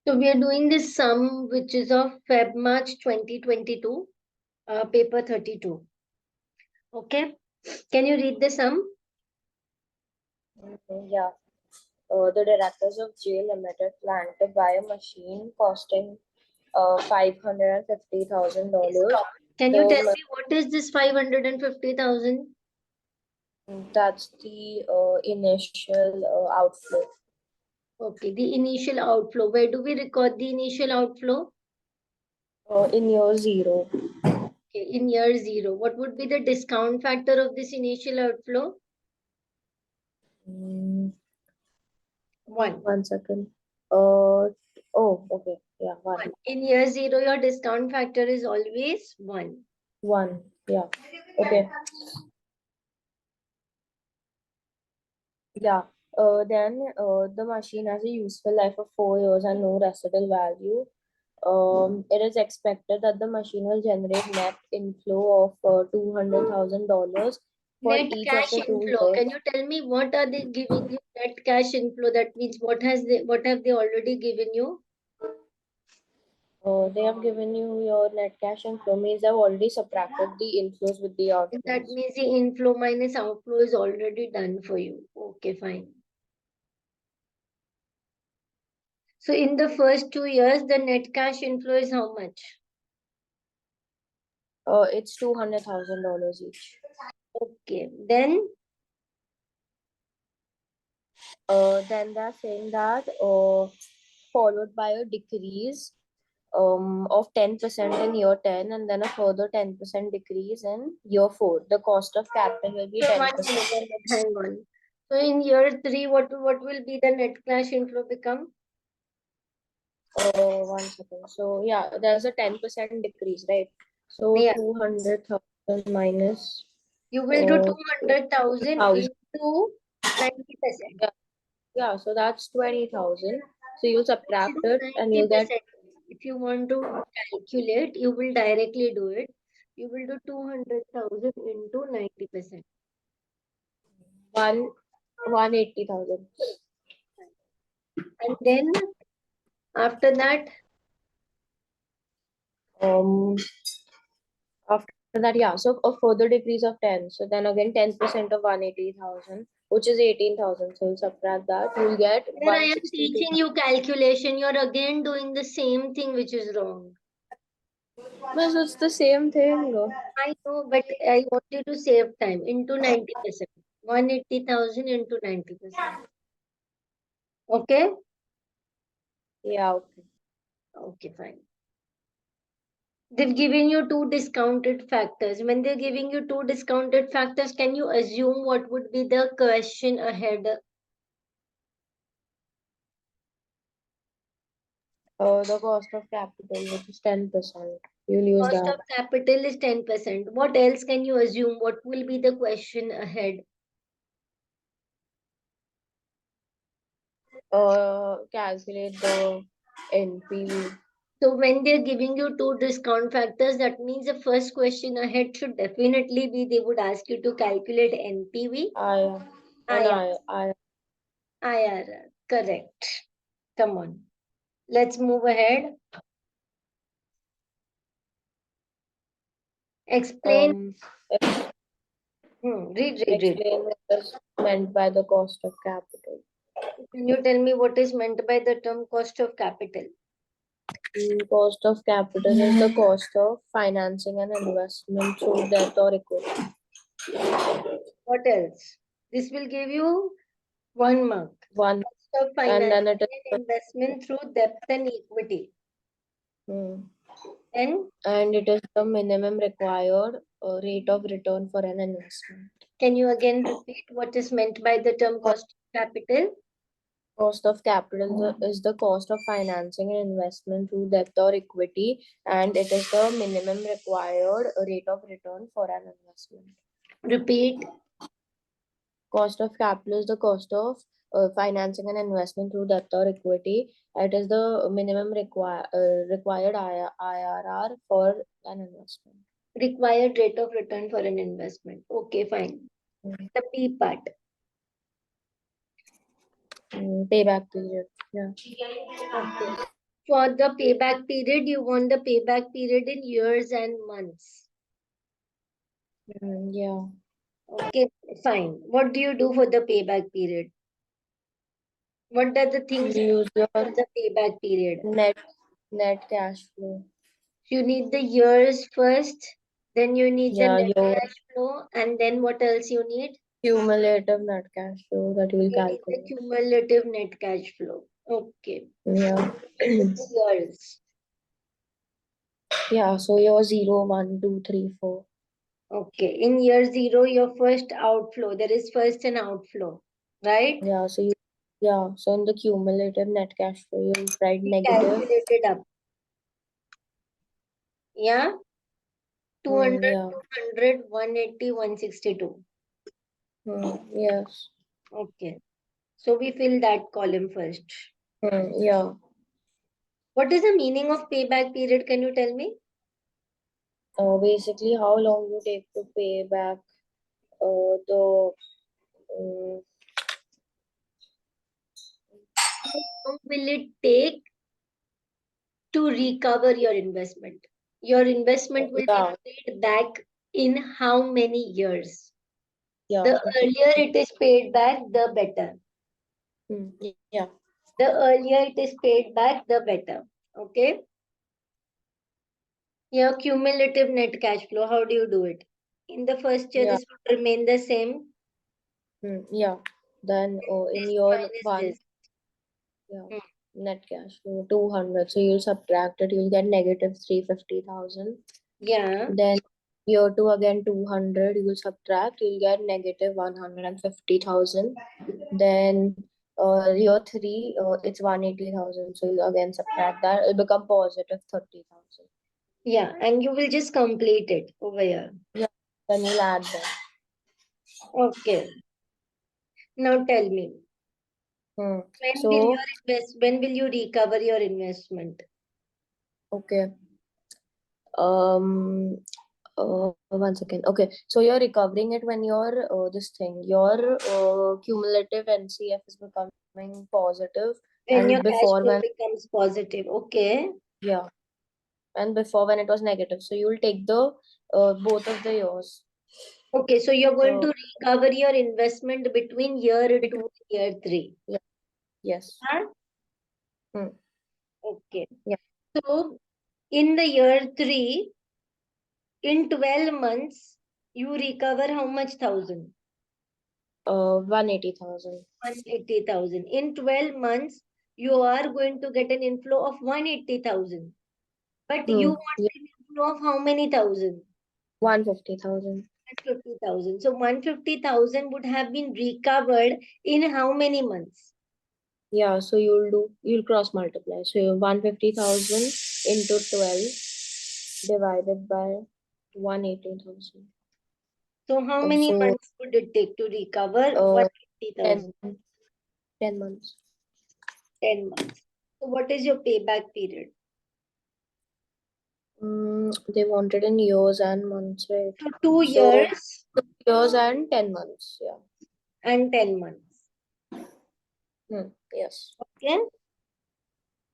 So we are doing this sum which is of Feb March 2022, paper 32. Okay. Can you read the sum? Yeah. The directors of J Limited plan to buy a machine costing $550,000. Stop. Can you tell me what is this 550,000? That's the initial outflow. Okay, the initial outflow. Where do we record the initial outflow? In year zero. Okay, in year zero. What would be the discount factor of this initial outflow? Mm, 1. 1 second. Okay. Yeah, 1. 1. In year zero, your discount factor is always 1. 1. Yeah. Okay. Yeah. Then the machine has a useful life of 4 years and no residual value. It is expected that the machine will generate net inflow of $200,000 for Net each of cash the 2 inflow. years. Can you tell me what are they giving you? Net cash inflow. That means what have they already given you? They have given you your net cash inflow, means they've already subtracted the inflows with the That outflows. means the inflow minus outflow is already done for you. Okay, fine. So in the first 2 years, the net cash inflow is how much? It's $200,000 each. Okay. Then Then they're saying that followed by a decrease of 10% in year 10 and then a further 10% decrease in year 4. The cost of capital will be so 10%. hang on. So in year three, what will be the net cash inflow become? 1 second. So yeah, there's a 10% decrease, right? So Yeah. 200,000 minus You will do uh, 200,000 1,000. into 90%. Yeah, yeah, so that's 20,000. So you'll You subtract will it do and you'll get 90%. If you want to calculate, you will directly do it. You will do 200,000 into 90%. 180,000. And then after that, Um, After that, yeah, so a further decrease of 10. So then again, 10% of 180,000, which is 18,000. So you'll subtract that, you'll get here I am 162. teaching you calculation. You're again doing the same thing which is wrong. But it's the same thing. I know, but I want you to save time into 90%. 180,000 into 90%. Okay? Yeah, okay. Okay, fine. They've given you two discounted factors. When they're giving you two discounted factors, can you assume what would be the question ahead? The cost of capital, which is 10%. You'll use Cost that. of capital is 10%. What else can you assume? What will be the question ahead? Calculate the NPV. So when they're giving you two discount factors, that means the first question ahead should definitely be they would ask you to calculate NPV. And IR, I. IRR. Correct. Come on. Let's move ahead. Explain. Um, Read. Explain what is meant by the cost of capital. Can you tell me what is meant by the term cost of capital? Cost of capital is the cost of financing an investment through debt or equity. What else? This will give you 1 mark. One, Cost of and then financing it and is investment through debt and equity. hmm, And and it is the minimum required rate of return for an investment. can you again repeat what is meant by the term cost of capital? Cost of capital is the cost of financing an investment through debt or equity, and it is the minimum required rate of return for an investment. Repeat. Cost of capital is the cost of financing an investment through debt or equity. It is the minimum required IRR for an investment. Required rate of return for an investment. Okay, fine. The P part. Payback period. Yeah. Okay. for the payback period, you want the payback period in years and months. Yeah. Okay, fine. What do you do for the payback period? What are the things You use your for the payback period? net cash flow. You need the years first, then you need the Yeah, net your cash flow, and then what else you need? cumulative net cash flow that you will You need the calculate. cumulative net cash flow. Okay. Yeah. Years. Yeah, so your 0, 1, 2, 3, 4. Okay. In year 0, your first outflow. There is first an outflow, right? Yeah, so in the cumulative net cash flow, you'll write We negative. calculate it up. Yeah. 200, Yeah. 200, 180, 162. Yes. Okay. So we fill that column first. Yeah. What is the meaning of payback period? Can you tell me? Basically, how long you take to pay back the How long will it take to recover your investment? Your investment will yeah, be paid back in how many years? yeah, The okay. earlier it is paid back, the better. Yeah, The earlier it is paid back, the better. Okay. Your cumulative net cash flow, how do you do it? In the first year, yeah, this would remain the same. yeah. Then in This your minus one, this. yeah, Hmm. net cash flow 200. So you'll subtract it, you'll get negative 350,000. Yeah. Then year 2 again 200, you'll subtract, you'll get negative 150,000. Then year 3, it's 180,000. So you'll again subtract that, it'll become positive 30,000. Yeah. And you will just complete it over here. Yeah, then you'll add them. Okay. Now tell me, when will So, your when will you recover your investment? okay. Um, 1 second. Okay, so you're recovering it when your cumulative NCF is becoming positive, When your and cash before flow when becomes positive. Okay. yeah, and before when it was negative. So you'll take the both of the years. Okay. So you're going So to recover your investment between year 2 between and year 3. yeah, yes. Huh? Hmm. Okay. Yeah. So in the year 3, in 12 months, you recover how much thousand? 180,000. 180,000. In 12 months, you are going to get an inflow of 180,000. But you want Yeah, an inflow of how many thousand? 150,000. 150,000. So 150,000 would have been recovered in how many months? Yeah, so you'll cross multiply. So you 150,000 into 12 divided by 180,000. So how many So months would it take to recover uh 180,000? 10 months. 10 months. So what is your payback period? They wanted in years and months, right? So 2 So years 2 years and 10 months. Yeah. and 10 months. Yes. Okay?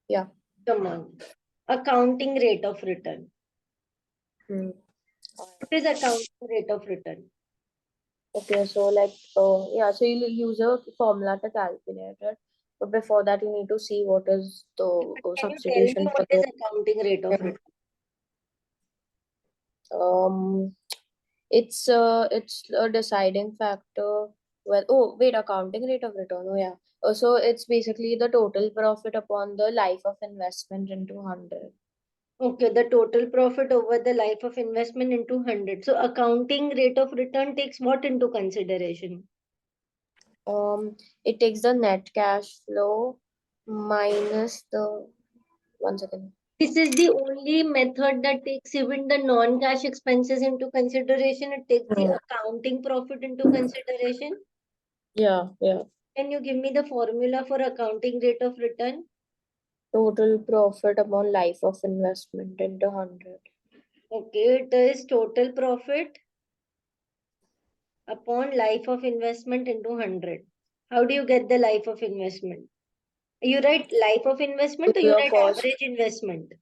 Yeah. Come on. Accounting rate of return. Hmm. What is accounting rate of return? Okay, so like yeah, so you'll use a formula to calculate it. But before that, you need to see what is the Can you tell me substitution for what is accounting rate of the return? um it's a deciding factor. Well, oh wait, accounting rate of return. Oh yeah. So it's basically the total profit upon the life of investment into 100. Okay, the total profit over the life of investment into 100. So accounting rate of return takes what into consideration? It takes the net cash flow minus the 1 second. This is the only method that takes even the non-cash expenses into consideration. It takes the Hmm. accounting profit into consideration. Yeah. Can you give me the formula for accounting rate of return? Total profit upon life of investment into 100. Okay, it is total profit upon life of investment into 100. How do you get the life of investment? You write life of investment or you Your write cost. average investment?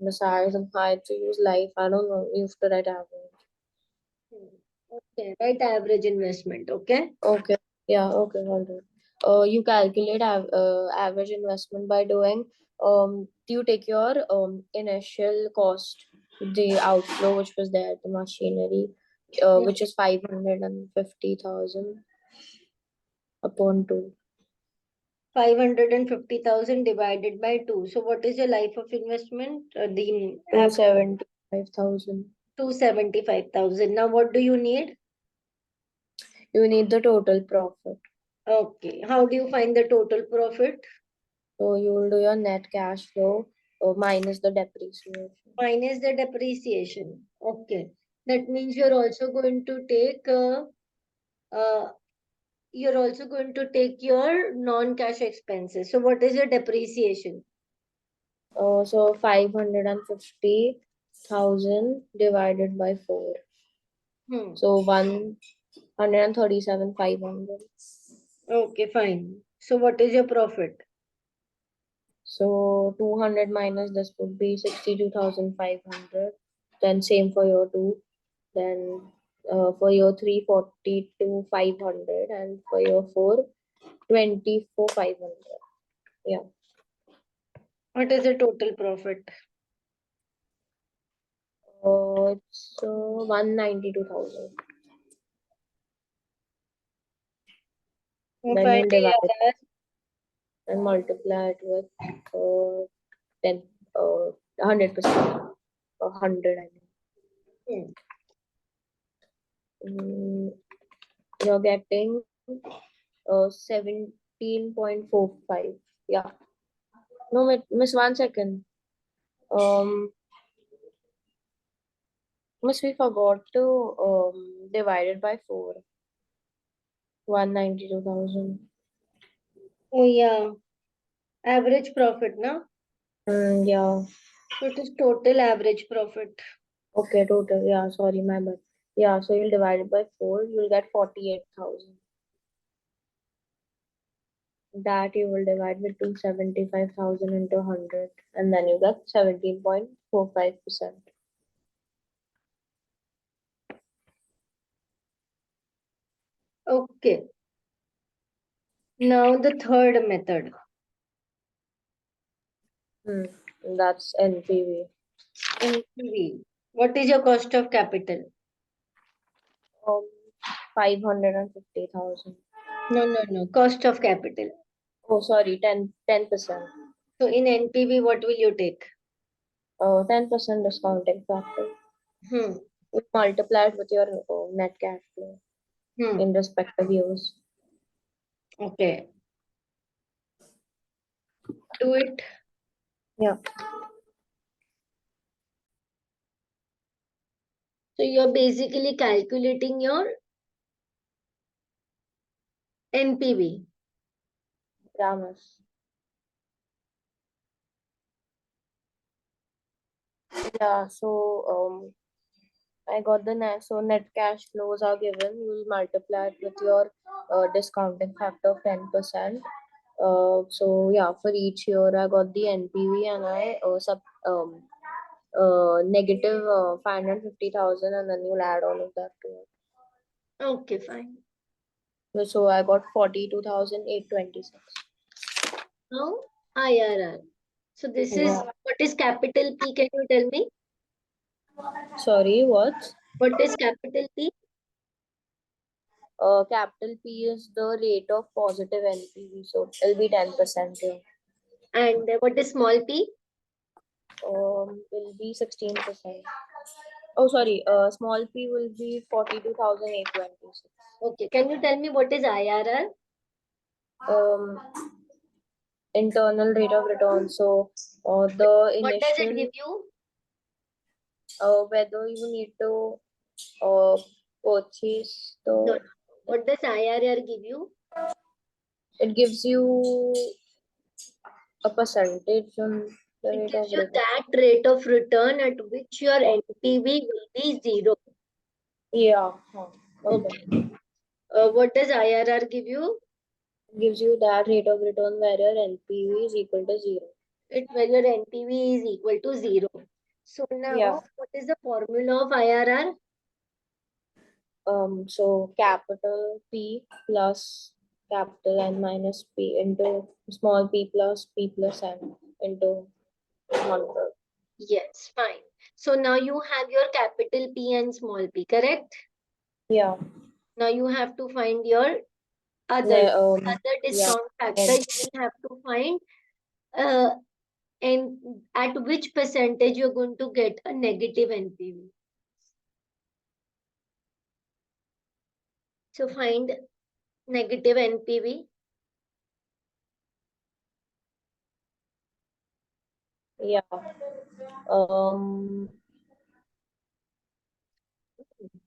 Besides, I had to use life. I don't know. You have to write average. Okay, write average investment. Okay. Okay. Yeah. Okay. All right. You calculate average investment by doing. You take your initial cost, the outflow which was there, the machinery, which is 550,000 upon 2. 550,000 divided by 2. So what is your life of investment? The 275,000. 275,000. Now what do you need? You need the total profit. Okay. How do you find the total profit? So you will do your net cash flow minus the depreciation. Minus the depreciation. Okay. That means you're also going to take your non-cash expenses. So what is your depreciation? So 550,000 divided by 4. So 137,500. Okay, fine. So what is your profit? So 200 minus this would be 62,500. Then same for year 2. Then for year 3, 42,500. And for year 4, 24,500. Yeah. What is the total profit? It's 192,000. Then Fine, you'll divide it and multiply it with 10, 100%, 100, I mean. You're getting 17.45. Yeah. No, miss, 1 second. Miss, we forgot to divide it by 4. 192,000. Oh yeah. Average profit, no? Yeah. So it is total average profit. Okay, total. Yeah, sorry, my bad. Yeah, so you'll divide it by 4, you'll get 48,000. That you will divide with 275,000 into 100, and then you get 17.45%. Okay. Now the third method. That's NPV. NPV. What is your cost of capital? 550,000. No. Cost of capital. Oh, sorry, 10%. So in NPV, what will you take? 10% discounting factor. You multiply it with your net cash flow in respective years. Okay. Do it. Yeah. So you're basically calculating your NPV. Yeah, miss. Yeah, so I got the net. So net cash flows are given. You will multiply it with your discounting factor of 10%. So yeah, for each year I got the NPV and I negative 550,000, and then you'll add all of that to it. Okay, fine. So I got 42,826. Now IRR. So this is what is capital P? Can you tell me? Sorry, what? What is capital P? Capital P is the rate of positive NPV, so it'll be 10% here. And what is small p? Will be 16%. Oh, sorry. Small p will be 42,826. Okay. Can you tell me what is IRR? Internal rate of return. So, the initial. What does it give you? Whether you need to purchase the. No. What does IRR give you? It gives you a percentage on the It rate gives of you return. that rate of return at which your NPV will be 0. Yeah. Okay. What does IRR give you? Gives you that rate of return where your NPV is equal to 0. Where your NPV is equal to 0. So now, Yeah. what is the formula of IRR? So capital P plus capital N minus P into small p plus N into 100. Yes, fine. So now you have your capital P and small p, correct? Yeah. Now you have to find your other Yeah. discount factor. And You will have to find and at which percentage you're going to get a negative NPV. So find negative NPV. yeah. Um.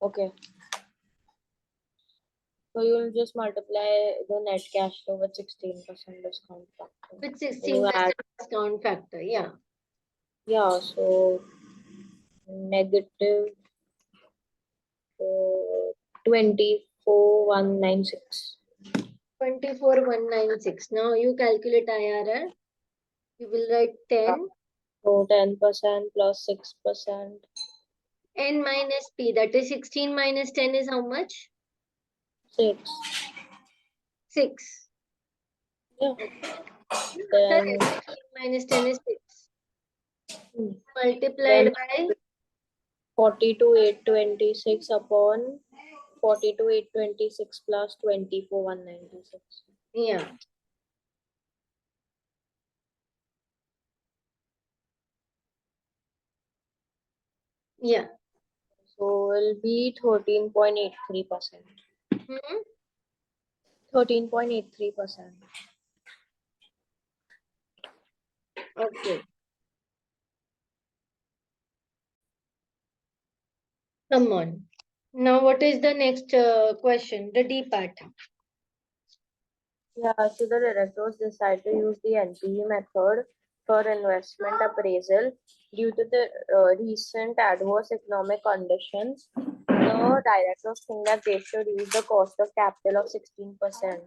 Okay. So you'll just multiply the net cash flow with 16% discount factor. With You 16% add, discount factor. Yeah. yeah, so negative 24,196. 24,196. Now you calculate IRR. You will write 10. So 10% plus 6%. N minus P. That is 16 minus 10 is how much? 6. 6. Yeah. Correct. Then, 16 minus 10 is 6. then Multiplied by 42,826 upon 42,826 plus 24,196. yeah. Yeah. So it'll be 13.83%. Hmm? 13.83%. Okay. Come on. Now what is the next question? The D part. Yeah, so the directors decide to use the NPV method for investment appraisal due to the recent adverse economic conditions. The directors think that they should use the cost of capital of 16%.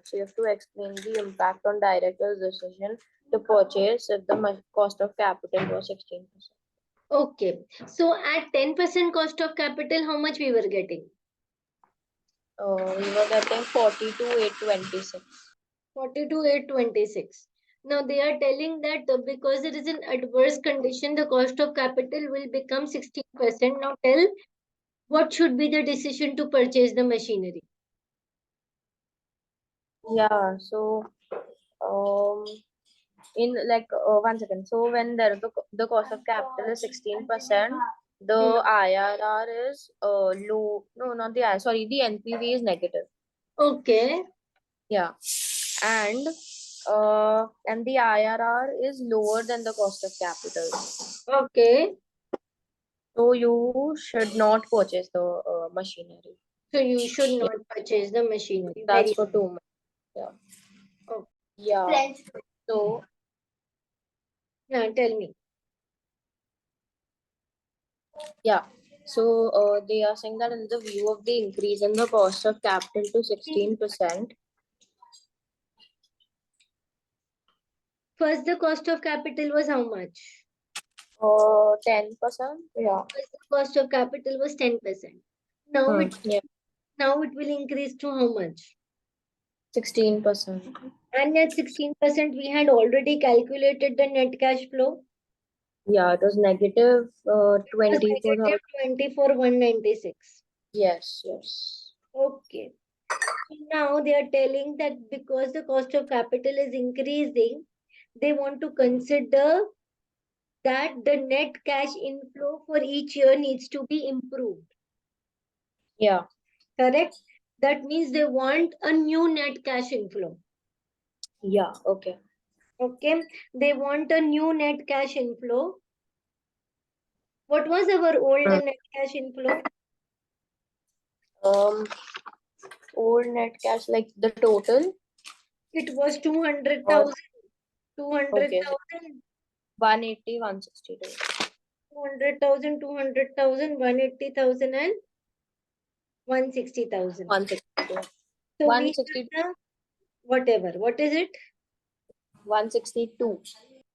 So you have to explain the impact on directors' decision to purchase if the cost of capital was 16%. Okay. So at 10% cost of capital, how much we were getting? We were getting 42,826. 42,826. Now they are telling that because there is an adverse condition, the cost of capital will become 16%. Now tell what should be the decision to purchase the machinery. Yeah, so um, in like 1 second. So when the cost of capital is 16%, the IRR is low. No, not the IRR. Sorry, the NPV is negative. Okay. Yeah, and the IRR is lower than the cost of capital. Okay. So you should not purchase the machinery. So you should Yeah, not purchase the machinery. that's Very for 2 months. Yeah. oh. Yeah. So Now tell me. yeah. So they are saying that in the view of the increase in the cost of capital to 16%, First, the cost of capital was how much? 10%, yeah. First, the cost of capital was 10%. Now it Yeah, now it will increase to how much? 16%. And at 16%, we had already calculated the net cash flow. Yeah, it was negative It was 24,000. negative 24,196. Yes, yes. Okay. Now they are telling that because the cost of capital is increasing, they want to consider that the net cash inflow for each year needs to be improved. Yeah, Correct? That means they want a new net cash inflow. yeah, okay. Okay. They want a new net cash inflow. What was our old Mm. net cash inflow? Um, Old net cash, like the total. It was 200,000. Or 200,000. okay, so 180, 162. 200,000, 200,000, 180,000 and 160,000. 162. So we 162. have whatever. What is it? 162.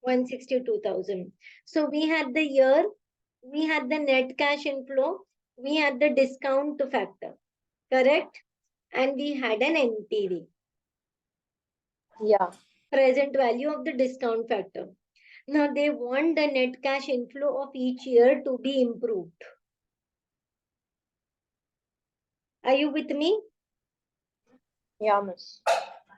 162,000. So we had the year, we had the net cash inflow, we had the discount factor, correct? And we had an NPV, Yeah. present value of the discount factor. Now they want the net cash inflow of each year to be improved. Are you with me? Yeah, miss.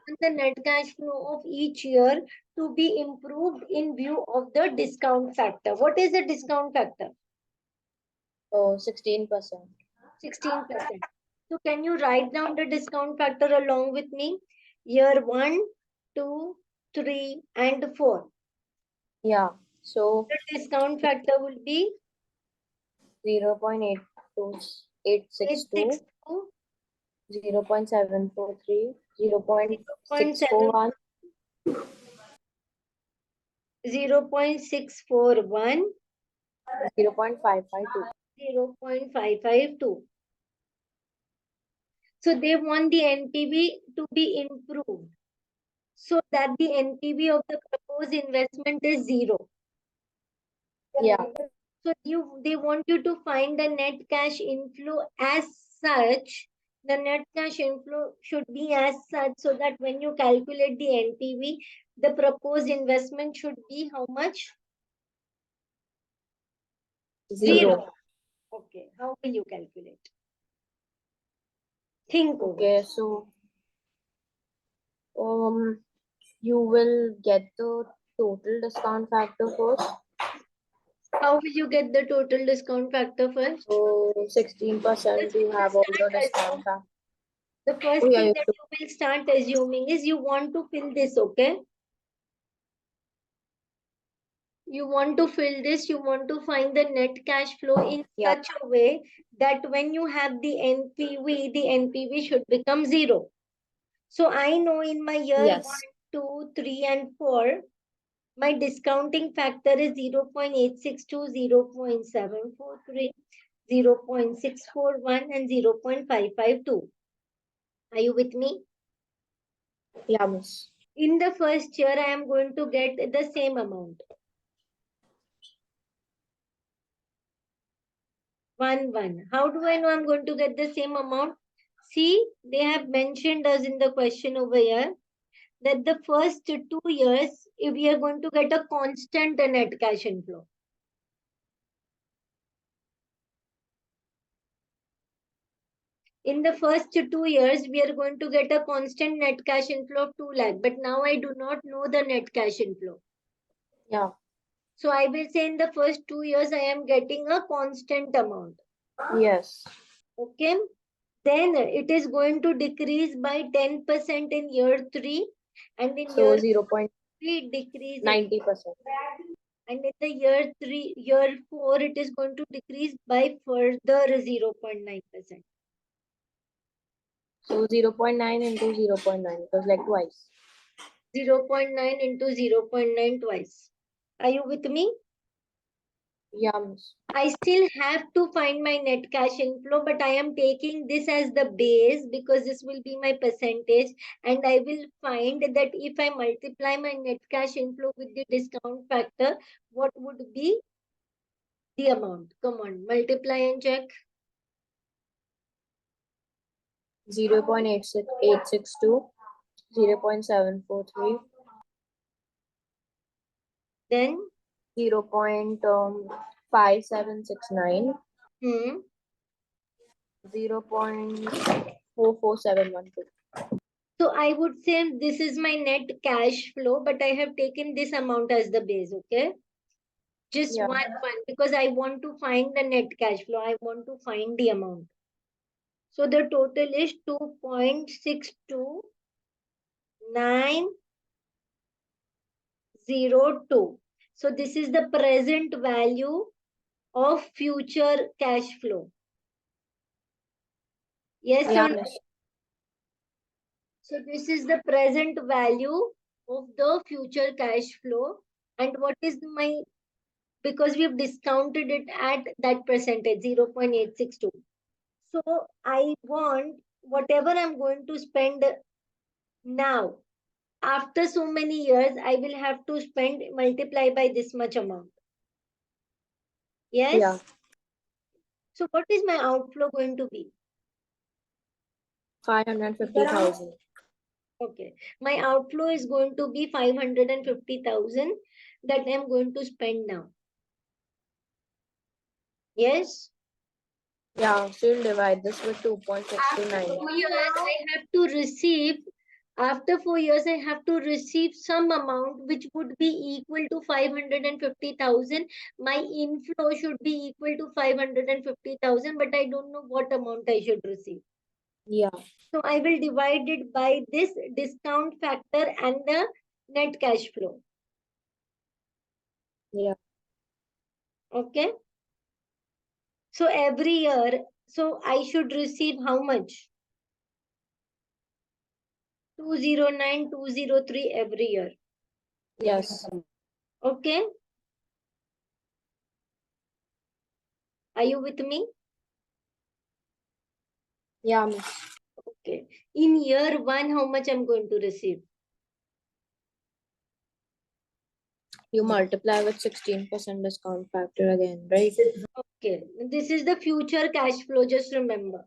And the net cash flow of each year to be improved in view of the discount factor. What is the discount factor? Oh, 16%. 16%. So can you write down the discount factor along with me? Year 1, 2, 3, and 4. Yeah. So The discount factor will be 0.862, 0.743, 0.641, 0.641, 0.552. 0.552. So they want the NPV to be improved so that the NPV of the proposed investment is 0. Yeah. So they want you to find the net cash inflow as such. The net cash inflow should be as such so that when you calculate the NPV, the proposed investment should be how much? 0. Okay, how will you calculate? Think over. Okay, so you will get the total discount factor first. How will you get the total discount factor first? So 16% you have all the discount factor. The first Oh, yeah, thing you that you will start assuming is you want to fill this, okay? You want to fill this, you want to find the net cash flow in Yeah. such a way that when you have the NPV should become 0. So I know in my year Yes. 1, 2, 3, and 4, my discounting factor is 0.862, 0.743, 0.641, and 0.552. Are you with me? Yeah, miss. In the first year, I am going to get the same amount. 1. How do I know I'm going to get the same amount? See, they have mentioned us in the question over here that the first 2 years, if we are going to get a constant net cash inflow. In the first 2 years, we are going to get a constant net cash inflow of 2 lakh. But now I do not know the net cash inflow. Yeah. So I will say in the first 2 years, I am getting a constant amount. Yes. Okay. Then it is going to decrease by 10% in year 3. And in So year 0.90%. 3, decrease. And in the year 4, it is going to decrease by further 0.9%. So 0.9 into 0.9, it was like twice. 0.9 into 0.9 twice. Are you with me? Yeah, miss. I still have to find my net cash inflow, but I am taking this as the base because this will be my percentage. And I will find that if I multiply my net cash inflow with the discount factor, what would be the amount? Come on, multiply and check. 0.862, 0.743, Then 0.5769, 0.44712. So I would say this is my net cash flow, but I have taken this amount as the base, okay? Just Yeah. one, because I want to find the net cash flow. I want to find the amount. So the total is 2.62902. So this is the present value of future cash flow. Yes Yeah, or no? miss. So this is the present value of the future cash flow. And what is my, because we've discounted it at that percentage, 0.862. So I want whatever I'm going to spend Now, after so many years, I will have to spend, multiply by this much amount. Yes? Yeah. So what is my outflow going to be? 550,000. Okay. My outflow is going to be 550,000 that I'm going to spend now. Yes? Yeah, so you'll divide this with 2.6 to After 9. 4 years, I have to receive, after 4 years, I have to receive some amount which would be equal to 550,000. My inflow should be equal to 550,000, but I don't know what amount I should receive. Yeah. So I will divide it by this discount factor and the net cash flow. Yeah. Okay. So every year, so I should receive how much? 209, 203 every year. Yes. Okay. Are you with me? Yeah, miss. Okay. In year one, how much I'm going to receive? You multiply with 16% discount factor again, right? Okay. This is the future cash flow. Just remember.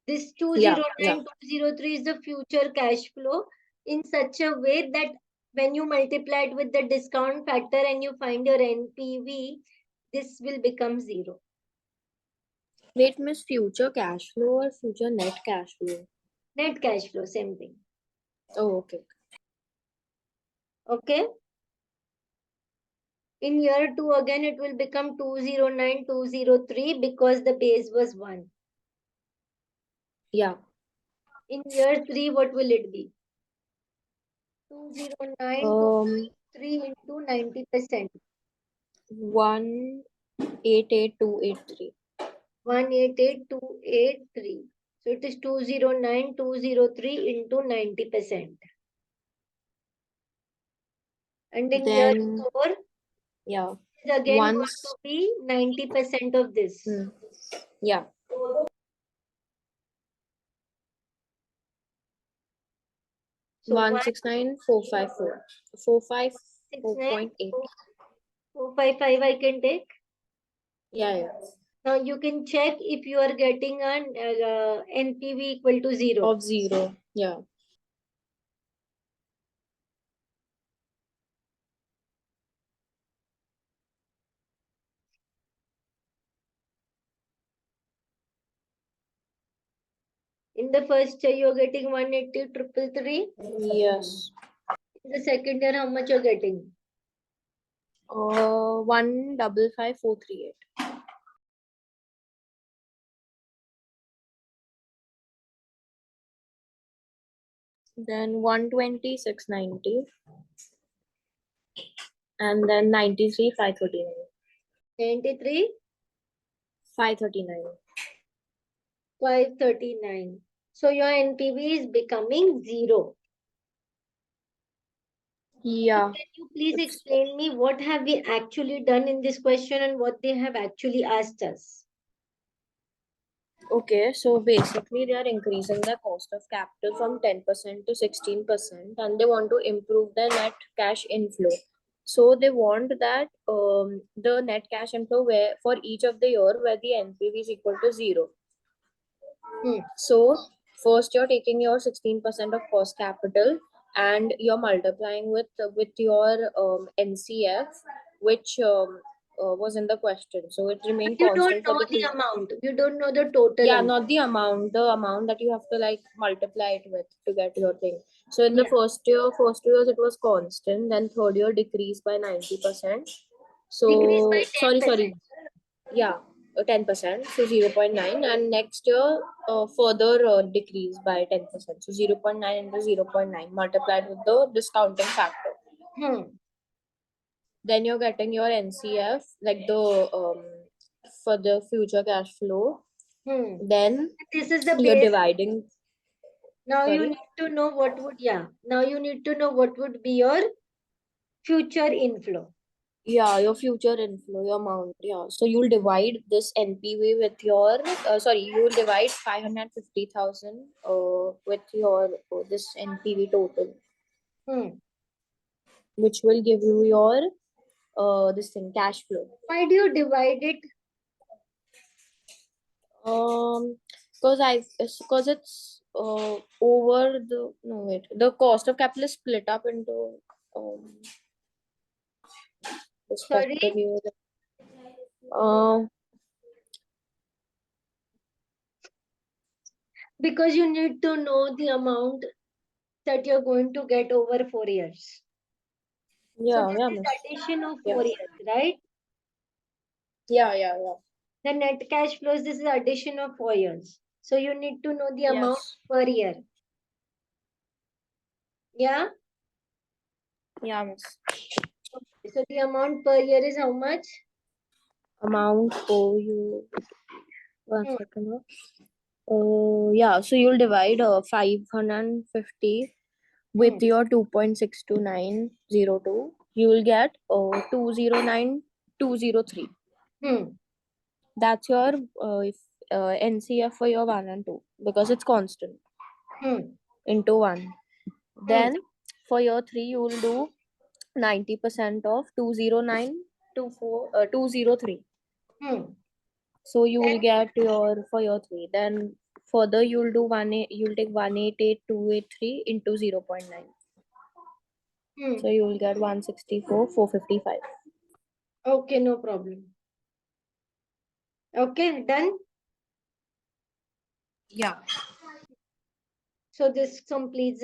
This Yeah. 209, 203 is the future cash flow in such a way that when you multiply it with the discount factor and you find your NPV, this will become zero. Wait, miss, future cash flow or future net cash flow? Net cash flow, same thing. Oh, okay. Okay. In year two, again, it will become 209, 203 because the base was 1. Yeah. In year three, what will it be? 209, Um, 3 into 90%. 188,283. 188,283. So it is 209,203 into 90%. And in year Then, 4, yeah, it is again going once, to be 90% of this. yeah, So 169,454. 454.8. 455 I can take. Yeah, yeah. Now you can check if you are getting an NPV equal to 0. Of 0. Yeah. In the first year, you're getting 180,333. Yes. In the second year, how much you're getting? 155,438. Then 120,690. And then 93,539. 93, 539. 539. So your NPV is becoming 0. Yeah. Can you please It's explain me what have we actually done in this question and what they have actually asked us? okay. So basically, they are increasing the cost of capital from 10% to 16%, and they want to improve the net cash inflow. So they want that the net cash inflow where for each of the year where the NPV is equal to 0. So first you're taking your 16% of cost capital and you're multiplying with your NCF, which was in the question. So it But remained you don't constant for know the the two. amount. You don't know the total Yeah, amount. not the amount that you have to like multiply it with to get your thing. So in the Yeah. first 2 years it was constant, then third year decreased by 90%. Decrease by So sorry, 10%. yeah, 10%, so 0.9, and next year further decrease by 10%, so 0.9 into 0.9 multiplied with the discounting factor. Then you're getting your NCF, like the for the future cash flow. Then This is the you're base. dividing. Now you Sorry. need to know what would, yeah. Now you need to know what would be your future inflow. Yeah, your future inflow, your amount. Yeah. So you'll divide this NPV with your, you'll divide 550,000 with your this NPV total, Hmm. which will give you your this thing cash flow. Why do you divide it? Because it's over the no wait the cost of capital is split up into um Sorry, respectively. Um, because you need to know the amount that you're going to get over 4 years. So yeah, this yeah, is miss. addition of Yeah, 4 years, right? yeah. The net cash flows, this is addition of 4 years. So you need to know the amount Yes. per year. Yeah. Yeah, miss. So the amount per year is how much? Amount for you. One Hmm. second. Yeah. So you'll divide 550 Hmm. with your 2.62902. You will get 209,203. Hmm. That's your NCF for your 1 and 2 because it's constant Hmm. into 1. Hmm. Then for your 3, you will do 90% of 203. Hmm. So you will Then, get your for your 3. Then further you'll do you'll take 188,283 into 0.9. hmm. So you will get 164,455. Okay, no problem. Okay, done. Yeah. So this completes